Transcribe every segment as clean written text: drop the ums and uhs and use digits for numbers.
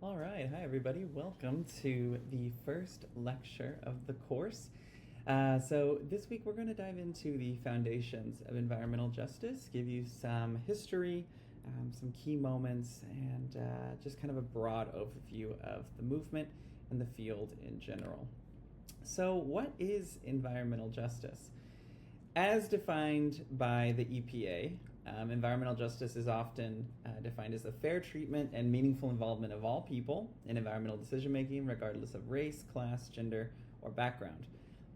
All right, hi everybody. Welcome to the first lecture of the course. So this week we're going to dive into the foundations of environmental justice, give you some history, some key moments, and just kind of a broad overview of the movement and the field in general. So what is environmental justice? As defined by the EPA, environmental justice is often defined as the fair treatment and meaningful involvement of all people in environmental decision making, regardless of race, class, gender, or background.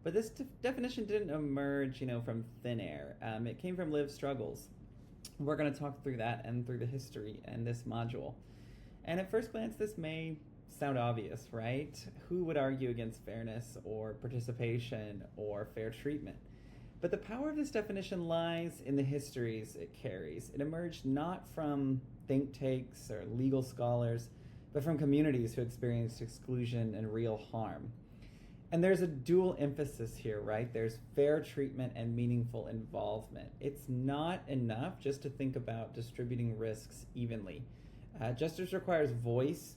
But this definition didn't emerge, from thin air. It came from lived struggles. We're going to talk through that and through the history in this module. And at first glance, this may sound obvious, right? Who would argue against fairness or participation or fair treatment? But the power of this definition lies in the histories it carries. It emerged not from think tanks or legal scholars, but from communities who experienced exclusion and real harm. And there's a dual emphasis here, right? There's fair treatment and meaningful involvement. It's not enough just to think about distributing risks evenly. Justice requires voice,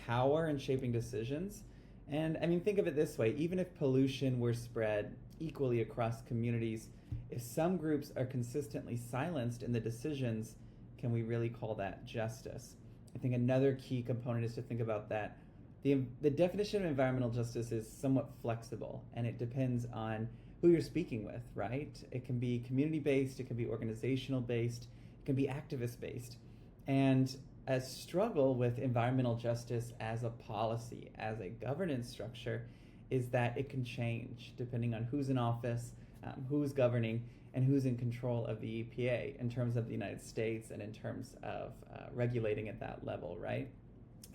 power in shaping decisions. And think of it this way, even if pollution were spread equally across communities, if some groups are consistently silenced in the decisions, can we really call that justice? I think another key component is to think about that the definition of environmental justice is somewhat flexible, and it depends on who you're speaking with, right? It can be community-based, it can be organizational-based, it can be activist-based. And a struggle with environmental justice as a policy, as a governance structure, is that it can change depending on who's in office, who's governing, and who's in control of the EPA in terms of the United States and in terms of regulating at that level, right?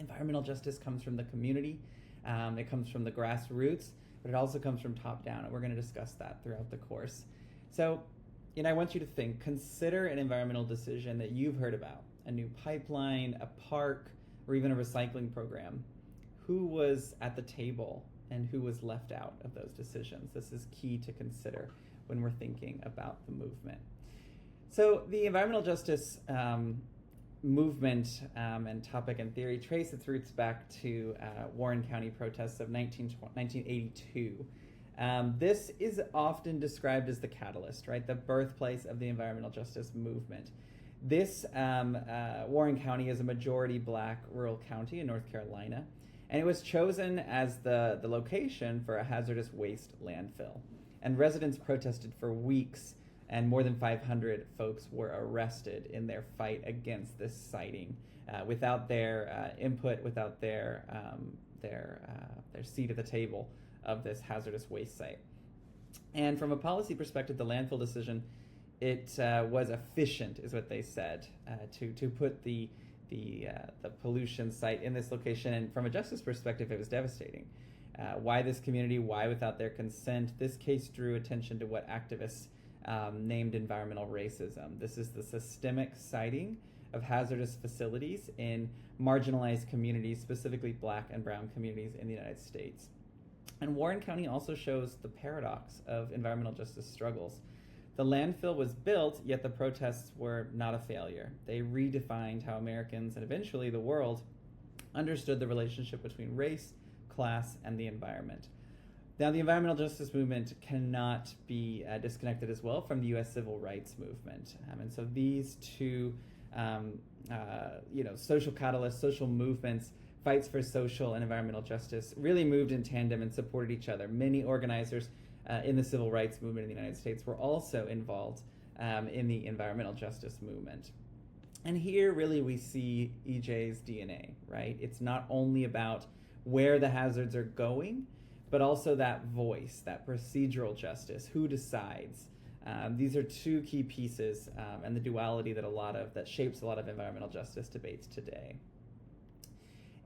Environmental justice comes from the community, it comes from the grassroots, but it also comes from top down, and we're going to discuss that throughout the course. So, I want you to consider an environmental decision that you've heard about, a new pipeline, a park, or even a recycling program. Who was at the table and who was left out of those decisions? This is key to consider when we're thinking about the movement. So the environmental justice movement and topic and theory trace its roots back to Warren County protests of 1982. This is often described as the catalyst, right? The birthplace of the environmental justice movement. This Warren County is a majority black rural county in North Carolina, and it was chosen as the location for a hazardous waste landfill. And residents protested for weeks, and more than 500 folks were arrested in their fight against this siting, without their input, without their seat at the table of this hazardous waste site. And from a policy perspective, the landfill decision, it was efficient, is what they said, to put the pollution site in this location. And from a justice perspective, it was devastating. Why this community? Why without their consent? This case drew attention to what activists named environmental racism. This is the systemic siting of hazardous facilities in marginalized communities, specifically black and brown communities in the United States. And Warren County also shows the paradox of environmental justice struggles. The landfill was built, yet the protests were not a failure. They redefined how Americans and eventually the world understood the relationship between race, class, and the environment. Now, the environmental justice movement cannot be disconnected as well from the U.S. civil rights movement. And so these two, social catalysts, social movements, fights for social and environmental justice really moved in tandem and supported each other. Many organizers in the civil rights movement in the United States were also involved in the environmental justice movement. And here really we see EJ's DNA, right? It's not only about where the hazards are going, but also that voice, that procedural justice, who decides. These are two key pieces and the duality that shapes a lot of environmental justice debates today.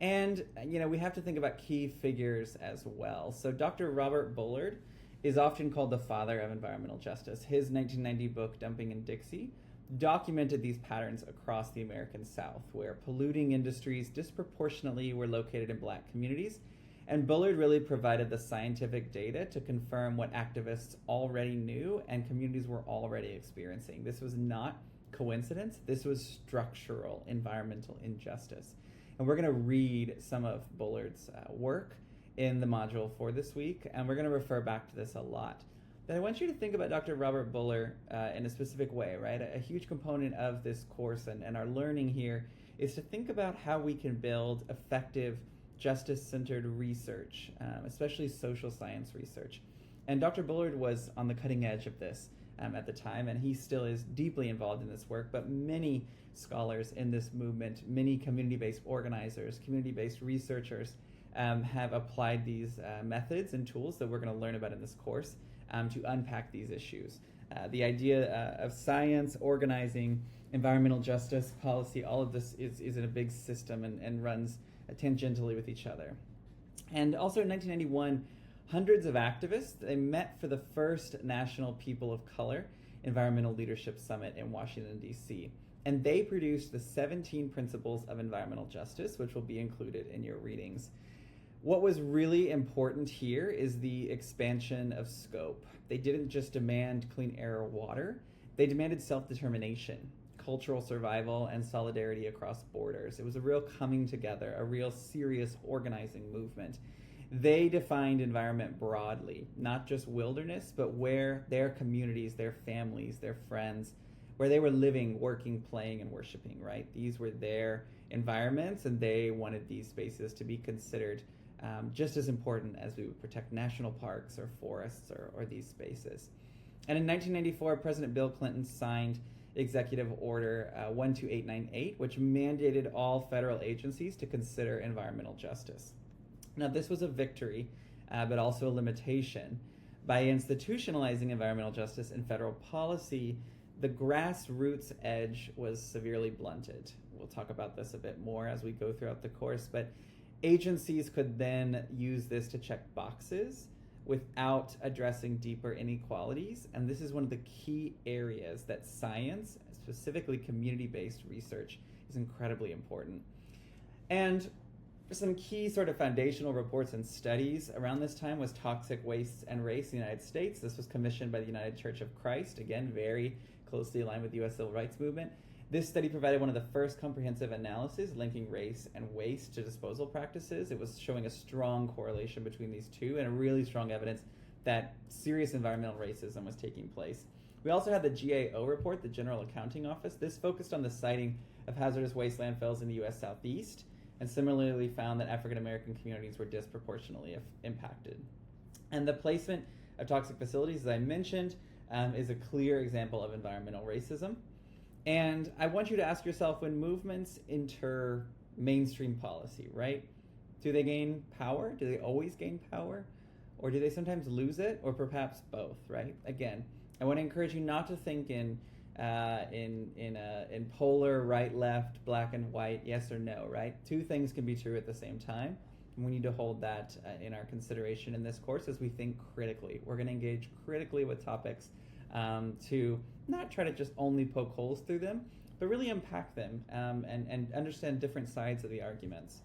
And, we have to think about key figures as well. So Dr. Robert Bullard is often called the father of environmental justice. His 1990 book, Dumping in Dixie, documented these patterns across the American South, where polluting industries disproportionately were located in black communities. And Bullard really provided the scientific data to confirm what activists already knew and communities were already experiencing. This was not coincidence. This was structural environmental injustice. And we're going to read some of Bullard's work in the module for this week, and we're going to refer back to this a lot. But I want you to think about Dr. Robert Bullard in a specific way, right? A huge component of this course and our learning here is to think about how we can build effective justice-centered research, especially social science research. And Dr. Bullard was on the cutting edge of this at the time, and he still is deeply involved in this work, but many scholars in this movement, many community-based organizers, community-based researchers have applied these methods and tools that we're going to learn about in this course to unpack these issues. The idea of science, organizing, environmental justice, policy, all of this is in a big system and runs tangentially with each other. And also in 1991, hundreds of activists, they met for the first National People of Color Environmental Leadership Summit in Washington, D.C. And they produced the 17 Principles of Environmental Justice, which will be included in your readings. What was really important here is the expansion of scope. They didn't just demand clean air or water, they demanded self-determination, cultural survival, and solidarity across borders. It was a real coming together, a real serious organizing movement. They defined environment broadly, not just wilderness, but where their communities, their families, their friends, where they were living, working, playing, and worshiping, right? These were their environments, and they wanted these spaces to be considered just as important as we would protect national parks or forests or these spaces. And in 1994, President Bill Clinton signed Executive Order 12898, which mandated all federal agencies to consider environmental justice. Now, this was a victory, but also a limitation. By institutionalizing environmental justice in federal policy, the grassroots edge was severely blunted. We'll talk about this a bit more as we go throughout the course, but agencies could then use this to check boxes without addressing deeper inequalities, and this is one of the key areas that science, specifically community-based research, is incredibly important. And some key sort of foundational reports and studies around this time was Toxic Waste and Race in the United States. This was commissioned by the United Church of Christ, again, very closely aligned with the U.S. Civil Rights Movement. This study provided one of the first comprehensive analyses linking race and waste to disposal practices. It was showing a strong correlation between these two and a really strong evidence that serious environmental racism was taking place. We also had the GAO report, the General Accounting Office. This focused on the siting of hazardous waste landfills in the U.S. Southeast, and similarly found that African American communities were disproportionately impacted. And the placement of toxic facilities, as I mentioned, is a clear example of environmental racism. And I want you to ask yourself, when movements enter mainstream policy, right? Do they gain power? Do they always gain power? Or do they sometimes lose it? Or perhaps both, right? Again, I want to encourage you not to think in polar, right, left, black and white, yes or no, right? Two things can be true at the same time. And we need to hold that in our consideration in this course as we think critically. We're going to engage critically with topics to not try to just only poke holes through them, but really unpack them and understand different sides of the arguments.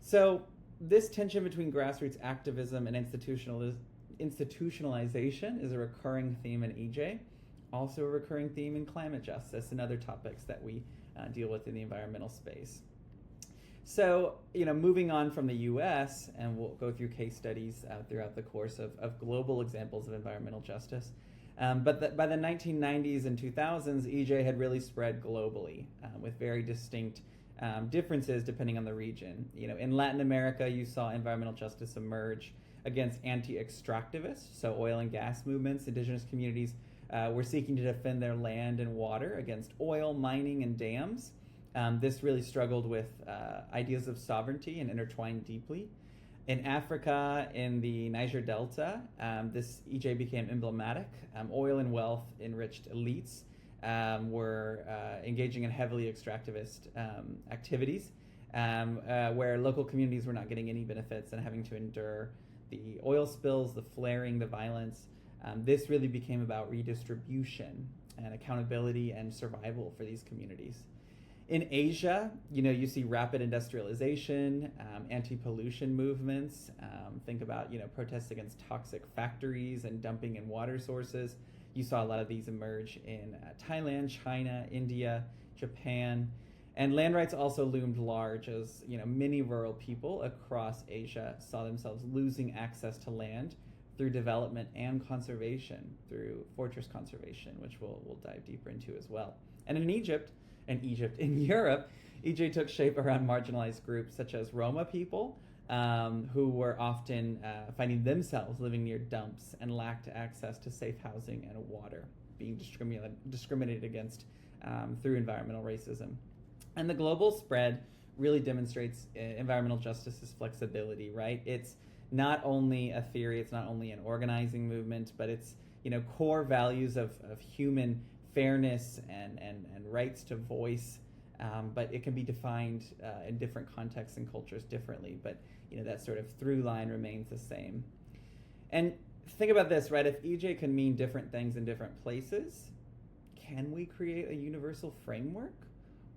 So this tension between grassroots activism and institutionalization is a recurring theme in EJ, also a recurring theme in climate justice and other topics that we deal with in the environmental space. So, moving on from the US, and we'll go through case studies throughout the course of global examples of environmental justice. But by the 1990s and 2000s, EJ had really spread globally with very distinct differences depending on the region. In Latin America, you saw environmental justice emerge against anti-extractivists, so oil and gas movements. Indigenous communities were seeking to defend their land and water against oil, mining, and dams. This really struggled with ideas of sovereignty and intertwined deeply. In Africa, in the Niger Delta, this EJ became emblematic. Oil and wealth-enriched elites were engaging in heavily extractivist activities, where local communities were not getting any benefits and having to endure the oil spills, the flaring, the violence. This really became about redistribution and accountability and survival for these communities. In Asia, you see rapid industrialization, anti-pollution movements. Think about, protests against toxic factories and dumping in water sources. You saw a lot of these emerge in Thailand, China, India, Japan. And land rights also loomed large as many rural people across Asia saw themselves losing access to land through development and conservation, through fortress conservation, which we'll dive deeper into as well. And in Europe, EJ took shape around marginalized groups such as Roma people, who were often finding themselves living near dumps and lacked access to safe housing and water, being discriminated against through environmental racism. And the global spread really demonstrates environmental justice's flexibility, right? It's not only a theory, it's not only an organizing movement, but it's core values of human fairness and rights to voice. But it can be defined in different contexts and cultures differently. But that sort of through line remains the same. And think about this, right? If EJ can mean different things in different places, can we create a universal framework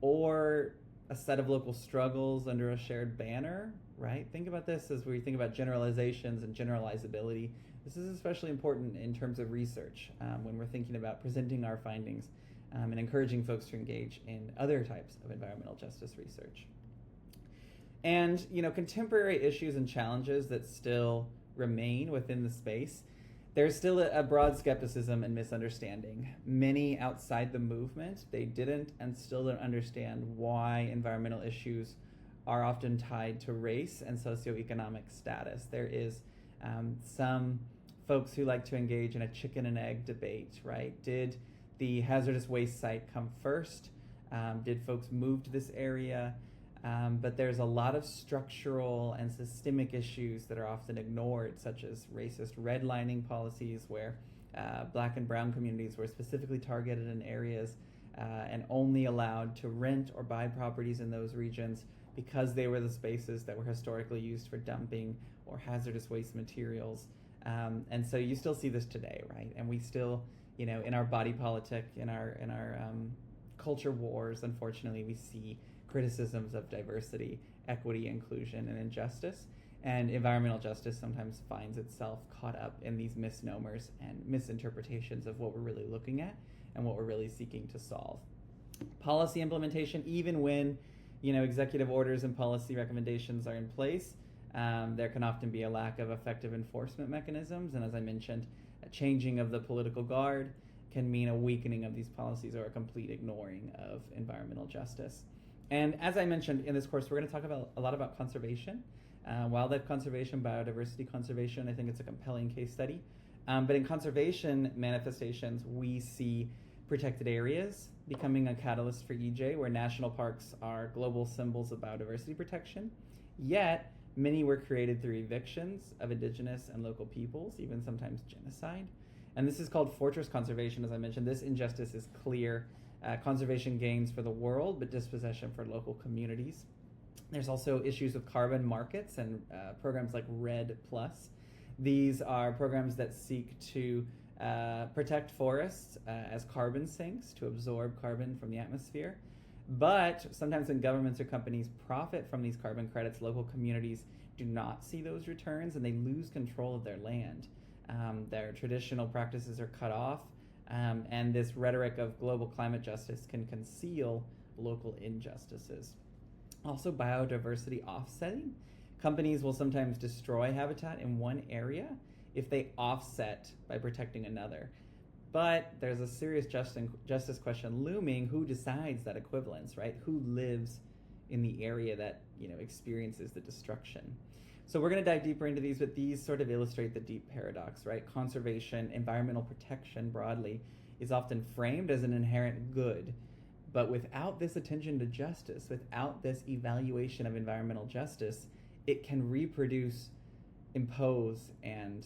or a set of local struggles under a shared banner, right? Think about this as we think about generalizations and generalizability. This is especially important in terms of research when we're thinking about presenting our findings and encouraging folks to engage in other types of environmental justice research. And contemporary issues and challenges that still remain within the space, there's still a broad skepticism and misunderstanding. Many outside the movement, they didn't and still don't understand why environmental issues are often tied to race and socioeconomic status. There is some folks who like to engage in a chicken and egg debate, right? Did the hazardous waste site come first? Did folks move to this area? But there's a lot of structural and systemic issues that are often ignored, such as racist redlining policies where Black and brown communities were specifically targeted in areas and only allowed to rent or buy properties in those regions because they were the spaces that were historically used for dumping or hazardous waste materials. And so you still see this today, right? And we still, in our body politic, in our culture wars, unfortunately, we see criticisms of diversity, equity, inclusion, and injustice. And environmental justice sometimes finds itself caught up in these misnomers and misinterpretations of what we're really looking at and what we're really seeking to solve. Policy implementation, even when executive orders and policy recommendations are in place, there can often be a lack of effective enforcement mechanisms. And as I mentioned, a changing of the political guard can mean a weakening of these policies or a complete ignoring of environmental justice. And as I mentioned in this course, we're going to talk a lot about conservation, wildlife conservation, biodiversity conservation. I think it's a compelling case study. But in conservation manifestations, we see protected areas becoming a catalyst for EJ, where national parks are global symbols of biodiversity protection. Yet, many were created through evictions of indigenous and local peoples, even sometimes genocide. And this is called fortress conservation. As I mentioned, this injustice is clear. Conservation gains for the world, but dispossession for local communities. There's also issues with carbon markets and programs like REDD+. These are programs that seek to protect forests as carbon sinks to absorb carbon from the atmosphere. But sometimes when governments or companies profit from these carbon credits, local communities do not see those returns and they lose control of their land. Their traditional practices are cut off. And this rhetoric of global climate justice can conceal local injustices. Also, biodiversity offsetting. Companies will sometimes destroy habitat in one area if they offset by protecting another. But there's a serious justice question looming. Who decides that equivalence, right? Who lives in the area that experiences the destruction? So we're going to dive deeper into these, but these sort of illustrate the deep paradox, right? Conservation, environmental protection broadly, is often framed as an inherent good. But without this attention to justice, without this evaluation of environmental justice, it can reproduce, impose, and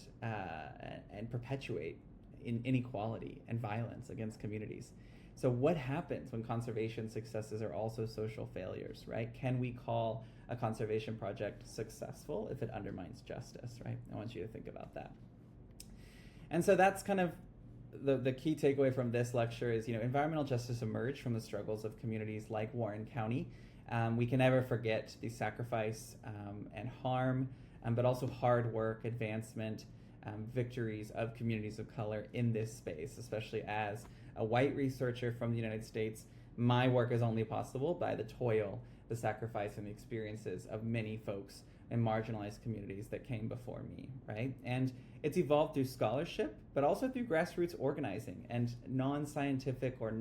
perpetuate inequality and violence against communities. So what happens when conservation successes are also social failures, right? Can we call a conservation project successful if it undermines justice, right? I want you to think about that. And so that's kind of the key takeaway from this lecture is, environmental justice emerged from the struggles of communities like Warren County. We can never forget the sacrifice and harm, but also hard work, advancement, victories of communities of color in this space, especially as a white researcher from the United States my work is only possible by the toil, the sacrifice, and the experiences of many folks in marginalized communities that came before me, right? And it's evolved through scholarship, but also through grassroots organizing and non-scientific or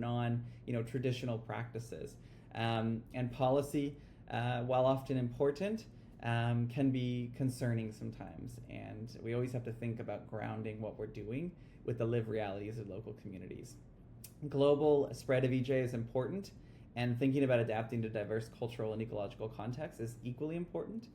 traditional practices. And policy, while often important, can be concerning sometimes. And we always have to think about grounding what we're doing with the lived realities of local communities. Global spread of EJ is important, and thinking about adapting to diverse cultural and ecological contexts is equally important.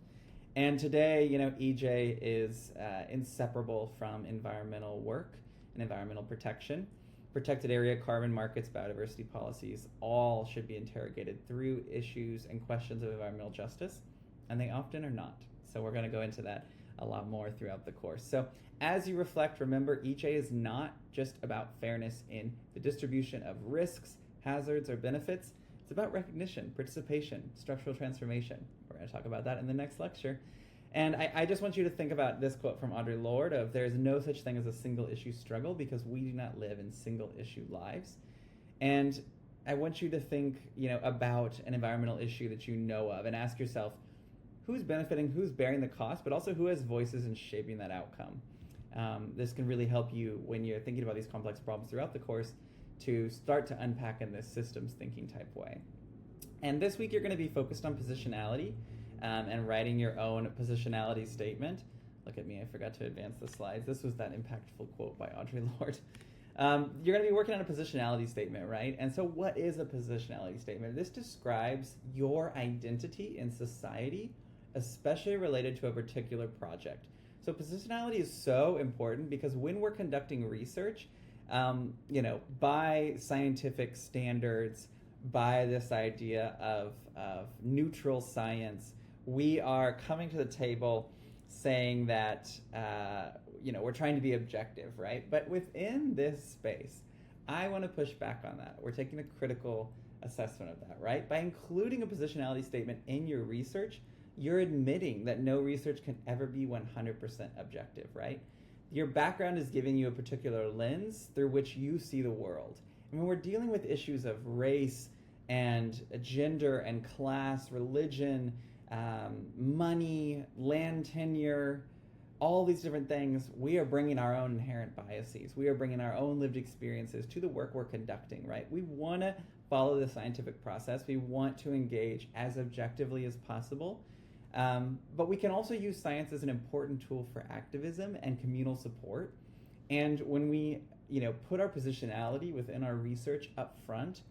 And today, EJ is inseparable from environmental work and environmental protection. Protected area carbon markets, biodiversity policies, all should be interrogated through issues and questions of environmental justice, and they often are not. So we're going to go into that a lot more throughout the course. So as you reflect, remember, EJ is not just about fairness in the distribution of risks, hazards, or benefits. It's about recognition, participation, structural transformation. We're going to talk about that in the next lecture. And I just want you to think about this quote from Audre Lorde of, there is no such thing as a single issue struggle because we do not live in single issue lives. And I want you to think, about an environmental issue that you know of and ask yourself, who's benefiting, who's bearing the cost, but also who has voices in shaping that outcome. This can really help you when you're thinking about these complex problems throughout the course to start to unpack in this systems thinking type way. And this week you're going to be focused on positionality and writing your own positionality statement. Look at me, I forgot to advance the slides. This was that impactful quote by Audre Lorde. You're going to be working on a positionality statement, right? And so what is a positionality statement? This describes your identity in society, especially related to a particular project. So positionality is so important because when we're conducting research, by scientific standards, by this idea of neutral science, we are coming to the table saying that, we're trying to be objective, right? But within this space, I want to push back on that. We're taking a critical assessment of that, right? By including a positionality statement in your research, you're admitting that no research can ever be 100% objective, right? Your background is giving you a particular lens through which you see the world. And when we're dealing with issues of race and gender and class, religion, money, land tenure, all these different things, we are bringing our own inherent biases. We are bringing our own lived experiences to the work we're conducting, right? We want to follow the scientific process. We want to engage as objectively as possible. But we can also use science as an important tool for activism and communal support. And when we, put our positionality within our research up front,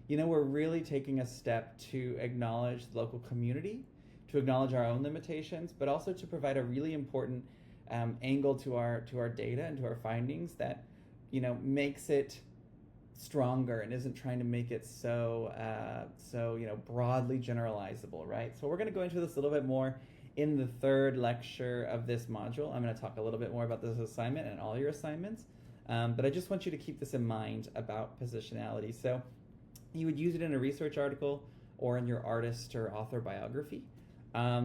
we're really taking a step to acknowledge the local community, to acknowledge our own limitations, but also to provide a really important angle to our data and to our findings that, makes it stronger and isn't trying to make it so broadly generalizable, right? So we're going to go into this a little bit more in the third lecture of this module. I'm going to talk a little bit more about this assignment and all your assignments, but I just want you to keep this in mind about positionality. So you would use it in a research article or in your artist or author biography.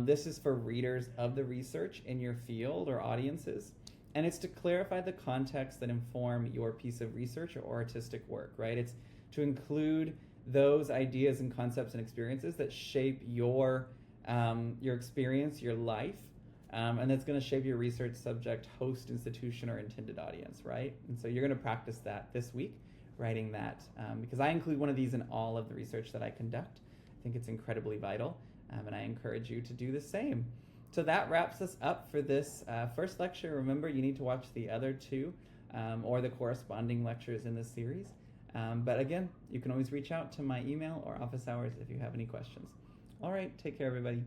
This is for readers of the research in your field or audiences. And it's to clarify the context that inform your piece of research or artistic work, right? It's to include those ideas and concepts and experiences that shape your experience, your life, and that's going to shape your research subject, host, institution, or intended audience, right? And so you're going to practice that this week, writing that, because I include one of these in all of the research that I conduct. I think it's incredibly vital, and I encourage you to do the same. So that wraps us up for this first lecture. Remember, you need to watch the other two or the corresponding lectures in this series. But again, you can always reach out to my email or office hours if you have any questions. All right, take care, everybody.